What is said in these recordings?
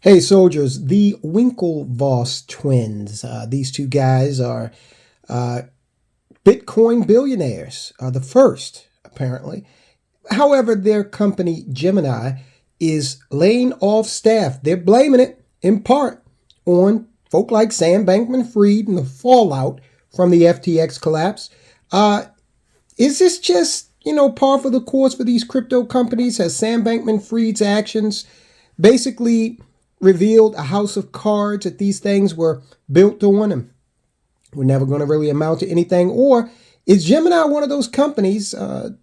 Hey soldiers, the Winklevoss twins. These two guys are Bitcoin billionaires, the first, apparently. However, their company, Gemini, is laying off staff. They're blaming it, in part, on folk like Sam Bankman-Fried and the fallout from the FTX collapse. Is this just, par for the course for these crypto companies? Has Sam Bankman-Fried's actions basically revealed a house of cards that these things were built on and were never going to really amount to anything? Or is Gemini one of those companies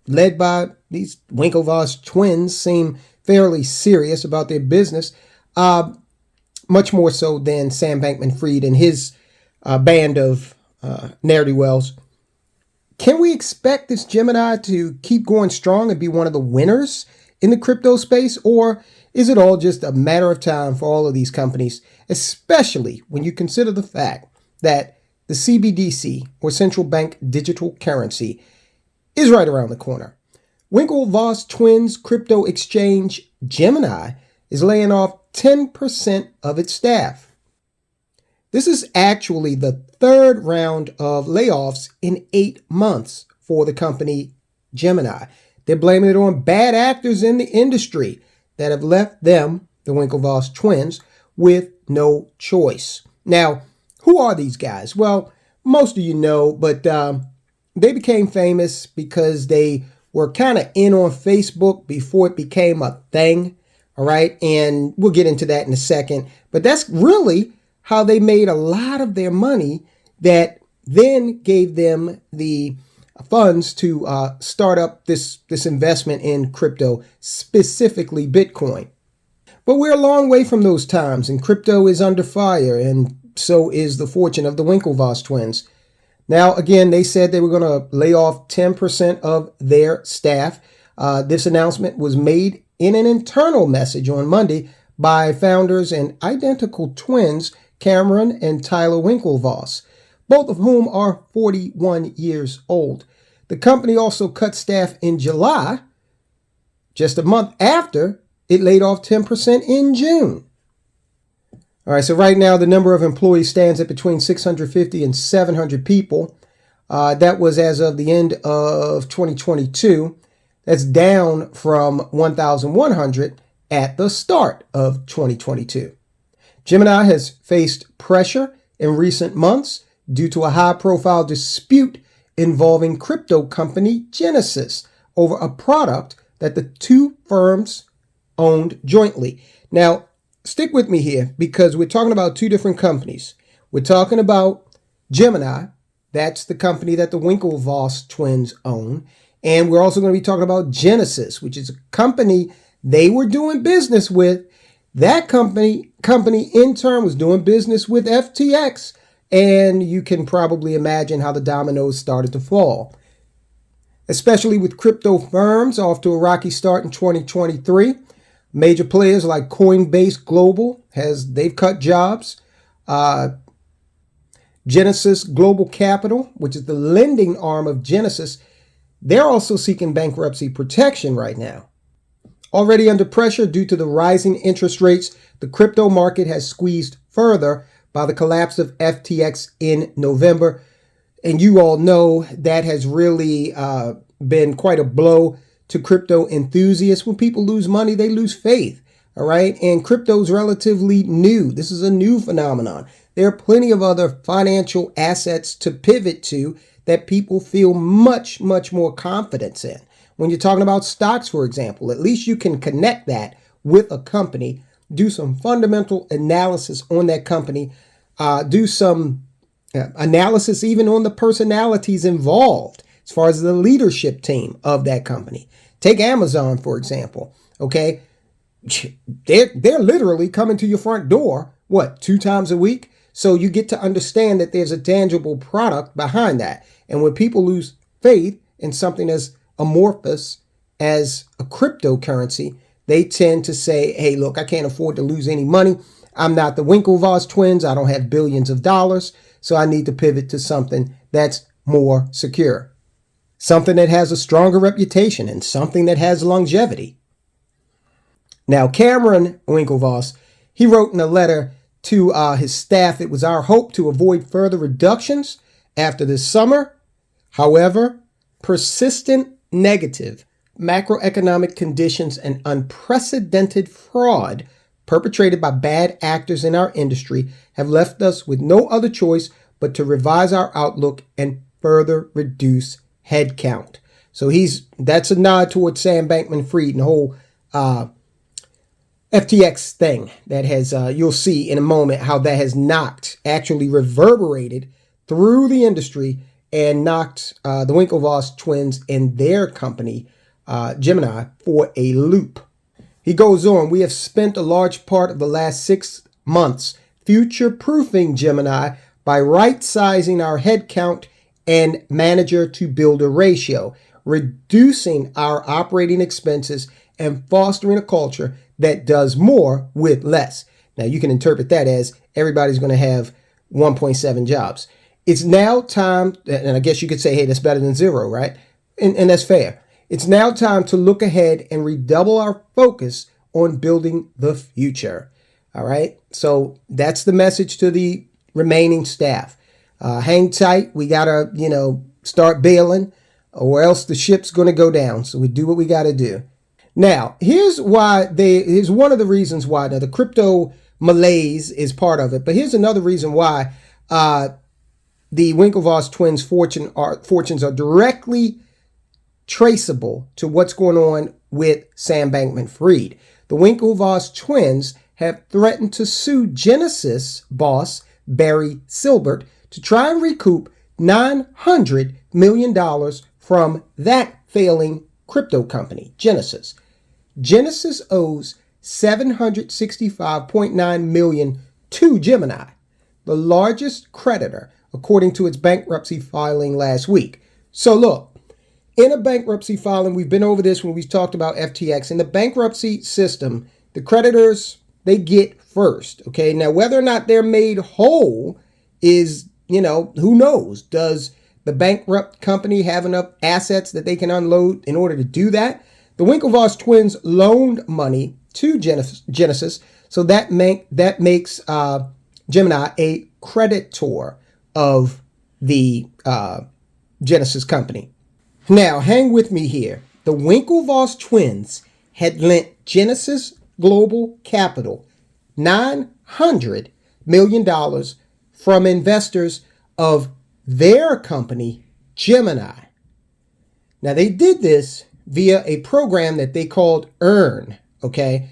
led by these Winklevoss twins, seem fairly serious about their business, much more so than Sam Bankman-Fried and his band of ne'er-do-wells? Can we expect this Gemini to keep going strong and be one of the winners in the crypto space? Or is it all just a matter of time for all of these companies, especially when you consider the fact that the CBDC, or central bank digital currency, is right around the corner? Winklevoss twins crypto exchange Gemini is laying off 10% of its staff. This is actually the third round of layoffs in 8 months for the company Gemini. They're blaming it on bad actors in the industry that have left them, the Winklevoss twins, with no choice. Now, who are these guys? Well, most of you know, but they became famous because they were kind of in on Facebook before it became a thing, all right? And we'll get into that in a second. But that's really how they made a lot of their money that then gave them the funds to start up this investment in crypto, specifically Bitcoin. But we're a long way from those times, and crypto is under fire, and so is the fortune of the Winklevoss twins. Now, again, they said they were going to lay off 10% of their staff. This announcement was made in an internal message on Monday by founders and identical twins, Cameron and Tyler Winklevoss, both of whom are 41 years old. The company also cut staff in July, just a month after it laid off 10% in June. All right, so right now the number of employees stands at between 650 and 700 people. That was as of the end of 2022. That's down from 1,100 at the start of 2022. Gemini has faced pressure in recent months due to a high-profile dispute involving crypto company Genesis over a product that the two firms owned jointly. Now, stick with me here because we're talking about two different companies. We're talking about Gemini, that's the company that the Winklevoss twins own. And we're also going to be talking about Genesis, which is a company they were doing business with. That company in turn was doing business with FTX. And you can probably imagine how the dominoes started to fall, especially with crypto firms off to a rocky start in 2023. Major players like Coinbase Global, they've cut jobs. Genesis Global Capital, which is the lending arm of Genesis, they're also seeking bankruptcy protection right now. Already under pressure due to the rising interest rates, the crypto market has squeezed further by the collapse of FTX in November. And you all know that has really been quite a blow to crypto enthusiasts. When people lose money, they lose faith. All right. And crypto is relatively new. This is a new phenomenon. There are plenty of other financial assets to pivot to that people feel much, much more confidence in. When you're talking about stocks, for example, at least you can connect that with a company, do some fundamental analysis on that company, do some analysis even on the personalities involved as far as the leadership team of that company. Take Amazon, for example. Okay, they're literally coming to your front door, 2 times a week? So you get to understand that there's a tangible product behind that. And when people lose faith in something as amorphous as a cryptocurrency, they tend to say, hey, look, I can't afford to lose any money. I'm not the Winklevoss twins. I don't have billions of dollars. So I need to pivot to something that's more secure, something that has a stronger reputation and something that has longevity. Now, Cameron Winklevoss, He wrote in a letter to his staff, "It was our hope to avoid further reductions after this summer. However, persistent negative macroeconomic conditions and unprecedented fraud perpetrated by bad actors in our industry have left us with no other choice but to revise our outlook and further reduce headcount." So that's a nod towards Sam Bankman-Fried and the whole FTX thing that has, you'll see in a moment how that has actually reverberated through the industry and knocked the Winklevoss twins and their company, Gemini, for a loop. He goes on, "We have spent a large part of the last 6 months future-proofing Gemini by right-sizing our headcount and manager-to-builder ratio, reducing our operating expenses, and fostering a culture that does more with less." Now, you can interpret that as everybody's going to have 1.7 jobs. It's now time, and I guess you could say, hey, that's better than zero, right? And that's fair. It's now time to look ahead and redouble our focus on building the future. All right? So that's the message to the remaining staff. Hang tight. We got to, start bailing, or else the ship's going to go down. So we do what we got to do. Now, here's one of the reasons why. Now, the crypto malaise is part of it, but here's another reason why the Winklevoss twins' fortunes are directly traceable to what's going on with Sam Bankman-Fried. The Winklevoss twins have threatened to sue Genesis boss Barry Silbert to try and recoup $900 million from that failing crypto company, Genesis. Genesis owes $765.9 million to Gemini, the largest creditor, according to its bankruptcy filing last week. So look, in a bankruptcy filing, we've been over this when we talked about FTX. In the bankruptcy system, the creditors, they get first. Okay, now whether or not they're made whole is, who knows? Does the bankrupt company have enough assets that they can unload in order to do that? The Winklevoss twins loaned money to Genesis, so that makes Gemini a creditor of the Genesis company. Now, hang with me here. The Winklevoss twins had lent Genesis Global Capital $900 million from investors of their company, Gemini. Now, they did this via a program that they called Earn, okay?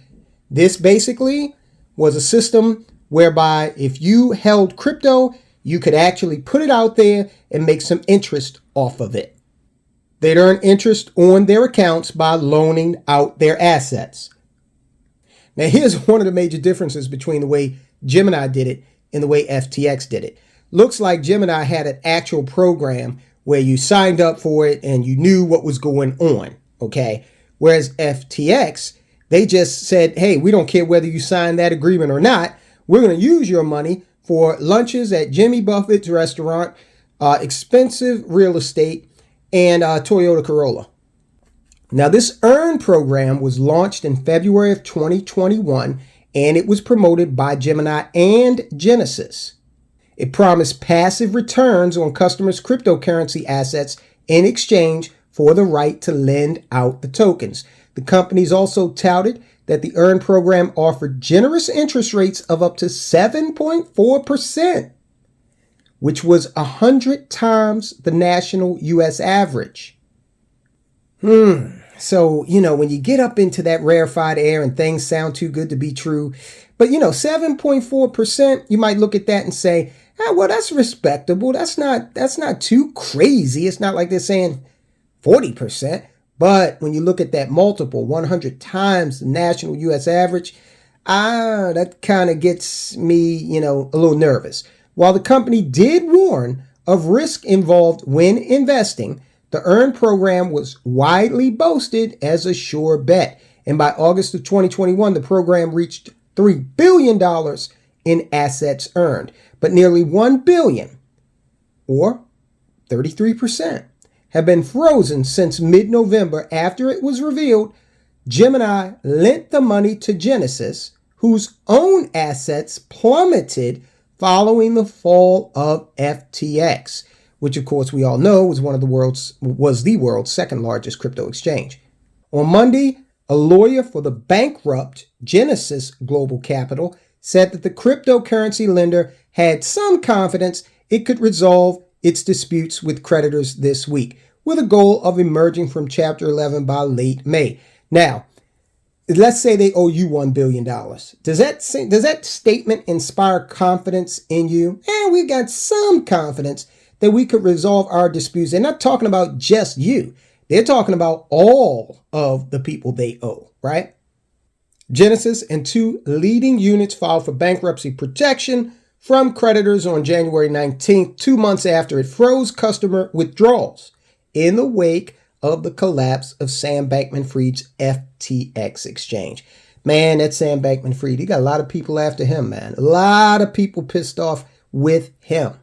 This basically was a system whereby if you held crypto, you could actually put it out there and make some interest off of it. They'd earn interest on their accounts by loaning out their assets. Now, here's one of the major differences between the way Gemini did it and the way FTX did it. Looks like Gemini had an actual program where you signed up for it and you knew what was going on, okay? Whereas FTX, they just said, hey, we don't care whether you sign that agreement or not. We're going to use your money for lunches at Jimmy Buffett's restaurant, expensive real estate, and Toyota Corolla. Now, this Earn program was launched in February of 2021, and it was promoted by Gemini and Genesis. It promised passive returns on customers' cryptocurrency assets in exchange for the right to lend out the tokens. The companies also touted that the Earn program offered generous interest rates of up to 7.4%, which was 100 times the national U.S. average. So, when you get up into that rarefied air and things sound too good to be true, but 7.4%, you might look at that and say, well, that's respectable. That's not too crazy. It's not like they're saying 40%. But when you look at that multiple, 100 times the national U.S. average, that kind of gets me, a little nervous. While the company did warn of risk involved when investing, the Earn program was widely boasted as a sure bet. And by August of 2021, the program reached $3 billion in assets earned. But nearly $1 billion, or 33%, have been frozen since mid-November after it was revealed Gemini lent the money to Genesis, whose own assets plummeted following the fall of FTX, which of course we all know was the world's second largest crypto exchange. On Monday, a lawyer for the bankrupt Genesis Global Capital said that the cryptocurrency lender had some confidence it could resolve its disputes with creditors this week, with a goal of emerging from Chapter 11 by late May. Now, let's say they owe you $1 billion. Does that statement inspire confidence in you? And we've got some confidence that we could resolve our disputes. They're not talking about just you. They're talking about all of the people they owe, right? Genesis and two leading units filed for bankruptcy protection from creditors on January 19th, 2 months after it froze customer withdrawals in the wake of the collapse of Sam Bankman-Fried's FTX exchange. Man, that Sam Bankman-Fried, he got a lot of people after him, man. A lot of people pissed off with him.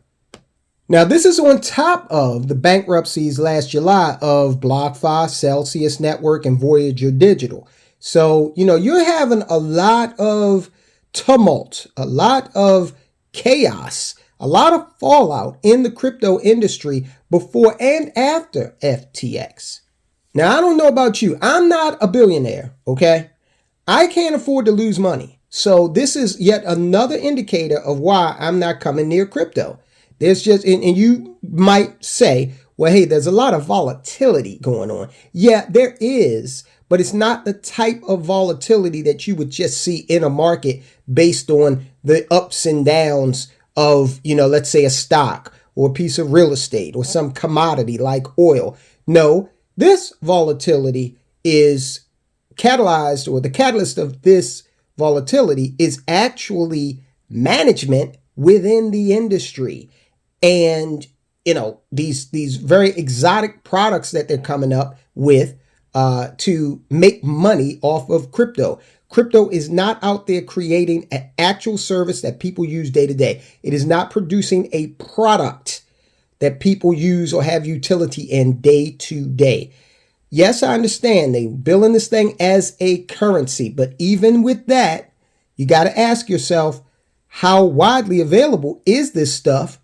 Now, this is on top of the bankruptcies last July of BlockFi, Celsius Network, and Voyager Digital. So, you're having a lot of tumult, a lot of chaos, a lot of fallout in the crypto industry before and after FTX. Now, I don't know about you. I'm not a billionaire, okay? I can't afford to lose money. So this is yet another indicator of why I'm not coming near crypto. There's just, and you might say, well, hey, there's a lot of volatility going on. Yeah, there is, but it's not the type of volatility that you would just see in a market based on the ups and downs of, let's say a stock or a piece of real estate or some commodity like oil. No, this volatility is catalyzed, or the catalyst of this volatility is actually management within the industry. And, these very exotic products that they're coming up with to make money off of crypto. Crypto is not out there creating an actual service that people use day to day. It is not producing a product that people use or have utility in day to day. Yes, I understand they billing this thing as a currency, but even with that, you got to ask yourself, how widely available is this stuff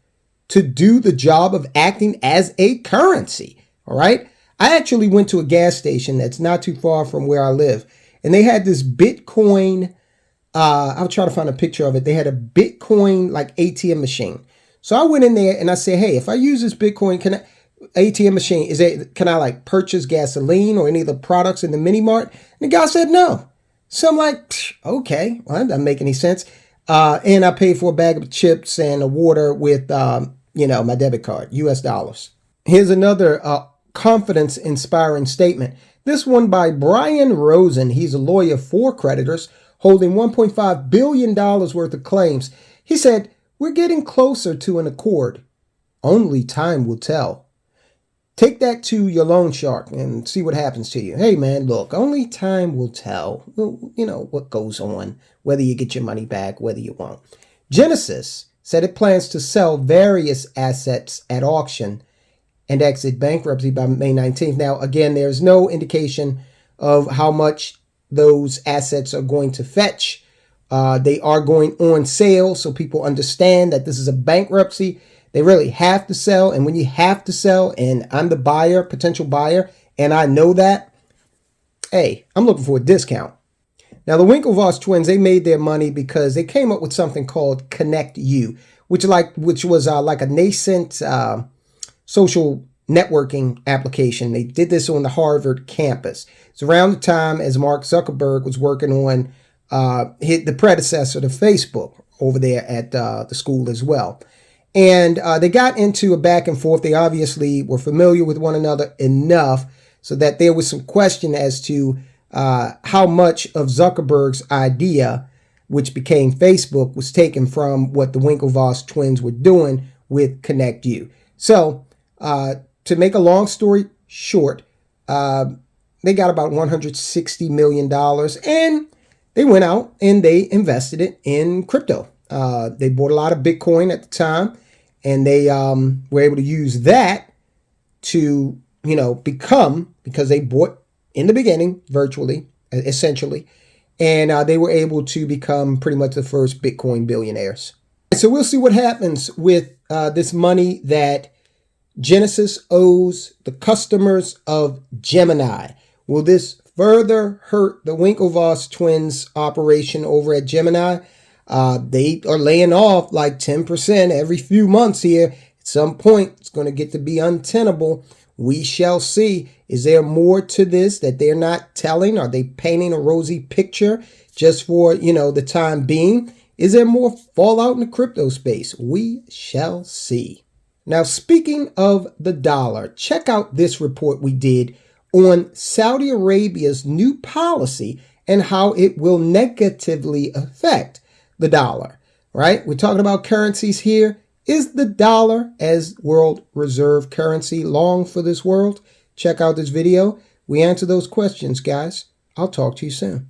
to do the job of acting as a currency? All right. I actually went to a gas station that's not too far from where I live, and they had this Bitcoin. I'll try to find a picture of it. They had a Bitcoin like ATM machine. So I went in there and I said, hey, if I use this Bitcoin ATM machine, can I like purchase gasoline or any of the products in the mini mart? And the guy said no. So I'm like, okay, well, that doesn't make any sense. And I paid for a bag of chips and a water with, my debit card, US dollars. Here's another confidence-inspiring statement. This one by Brian Rosen. He's a lawyer for creditors holding $1.5 billion worth of claims. He said, we're getting closer to an accord. Only time will tell. Take that to your loan shark and see what happens to you. Hey, man, look, only time will tell. What goes on, whether you get your money back, whether you won't. Genesis said it plans to sell various assets at auction and exit bankruptcy by May 19th. Now, again, there's no indication of how much those assets are going to fetch. They are going on sale, so people understand that this is a bankruptcy. They really have to sell. And when you have to sell, and I'm the buyer, potential buyer, and I know that, hey, I'm looking for a discount. Now, the Winklevoss twins, they made their money because they came up with something called Connect You, which was like a nascent social networking application. They did this on the Harvard campus. It's around the time as Mark Zuckerberg was working on the predecessor to Facebook over there at the school as well. And they got into a back and forth. They obviously were familiar with one another enough so that there was some question as to how much of Zuckerberg's idea, which became Facebook, was taken from what the Winklevoss twins were doing with Connect You. So to make a long story short, they got about $160 million, and they went out and they invested it in crypto. They bought a lot of Bitcoin at the time, and they were able to use that to, because they bought in the beginning, virtually, essentially, and they were able to become pretty much the first Bitcoin billionaires. So we'll see what happens with this money that Genesis owes the customers of Gemini. Will this further hurt the Winklevoss twins operation over at Gemini? They are laying off like 10% every few months here. At some point, it's going to get to be untenable. We shall see. Is there more to this that they're not telling? Are they painting a rosy picture just for, the time being? Is there more fallout in the crypto space? We shall see. Now, speaking of the dollar, check out this report we did on Saudi Arabia's new policy and how it will negatively affect the dollar, right? We're talking about currencies here. Is the dollar as world reserve currency long for this world? Check out this video. We answer those questions, guys. I'll talk to you soon.